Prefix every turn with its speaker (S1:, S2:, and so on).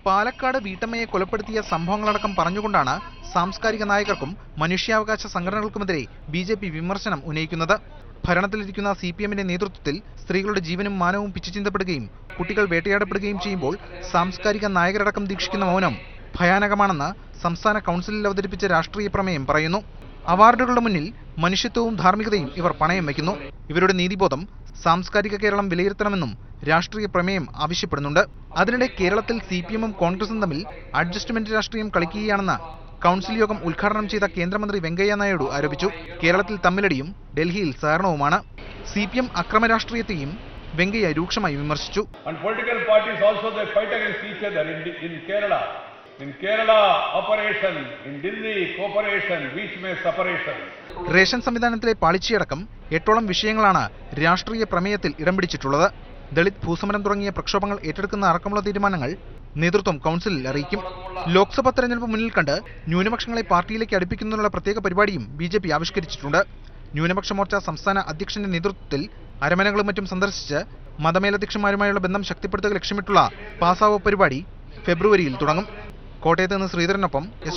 S1: പാലക്കാട് വീട്ടമ്മയെ കൊലപ്പെടുത്തിയ സംഭവങ്ങളടക്കം പറഞ്ഞുകൊണ്ടാണ് സാംസ്കാരിക നായകർക്കും മനുഷ്യാവകാശ സംഘടനകൾക്കുമെതിരെ ബിജെപി വിമർശനം ഉന്നയിക്കുന്നത്. ഭരണത്തിലിരിക്കുന്ന സിപിഎമ്മിന്റെ നേതൃത്വത്തിൽ സ്ത്രീകളുടെ ജീവനും മാനവും പിച്ചുചീന്തപ്പെടുകയും കുട്ടികൾ വേട്ടയാടപ്പെടുകയും ചെയ്യുമ്പോൾ സാംസ്കാരിക നായകരടക്കം ദീക്ഷിക്കുന്ന മൗനം ഭയാനകമാണെന്ന് സംസ്ഥാന കൗൺസിലിൽ അവതരിപ്പിച്ച രാഷ്ട്രീയ പ്രമേയം പറയുന്നു. അവാർഡുകളുടെ മുന്നിൽ മനുഷ്യത്വവും ധാർമ്മികതയും ഇവർ പണയം വയ്ക്കുന്നു. ഇവരുടെ നീതിബോധം സാംസ്കാരിക കേരളം വിലയിരുത്തണമെന്നും രാഷ്ട്രീയ പ്രമേയം ആവശ്യപ്പെടുന്നുണ്ട്. അതിനിടെ കേരളത്തിൽ സിപിഎമ്മും കോൺഗ്രസും തമ്മിൽ അഡ്ജസ്റ്റ്മെന്റ് രാഷ്ട്രീയം കളിക്കുകയാണെന്ന് കൗൺസിൽ യോഗം ഉദ്ഘാടനം ചെയ്ത കേന്ദ്രമന്ത്രി വെങ്കയ്യ നായിഡു ആരോപിച്ചു. കേരളത്തിൽ തമ്മിലടിയും ഡൽഹിയിൽ സഹകരണവുമാണ്. സിപിഎം അക്രമ രാഷ്ട്രീയത്തെയും വെങ്കയ്യ രൂക്ഷമായി വിമർശിച്ചു. റേഷൻ സംവിധാനത്തിലെ പാളിച്ചയടക്കം 8ഓളം വിഷയങ്ങളാണ് രാഷ്ട്രീയ പ്രമേയത്തിൽ ഇടം പിടിച്ചിട്ടുള്ളത്. ദളിത് ഭൂസമരം തുടങ്ങിയ പ്രക്ഷോഭങ്ങൾ ഏറ്റെടുക്കുന്ന അടക്കമുള്ള തീരുമാനങ്ങൾ നേതൃത്വം കൗൺസിലിൽ അറിയിക്കും. ലോക്സഭാ തെരഞ്ഞെടുപ്പ് മുന്നിൽ കണ്ട് ന്യൂനപക്ഷങ്ങളെ പാർട്ടിയിലേക്ക് അടുപ്പിക്കുന്നതിനുള്ള പ്രത്യേക പരിപാടിയും ബിജെപി ആവിഷ്കരിച്ചിട്ടുണ്ട്. ന്യൂനപക്ഷ മോർച്ച സംസ്ഥാന അധ്യക്ഷന്റെ നേതൃത്വത്തിൽ അരമനകളും മറ്റും സന്ദർശിച്ച് മതമേലധ്യക്ഷന്മാരുമായുള്ള ബന്ധം ശക്തിപ്പെടുത്തുക ലക്ഷ്യമിട്ടുള്ള പാസാവോ പരിപാടി ഫെബ്രുവരിയിൽ തുടങ്ങും. കോട്ടയത്ത് നിന്ന് ശ്രീധരനൊപ്പം എസ്.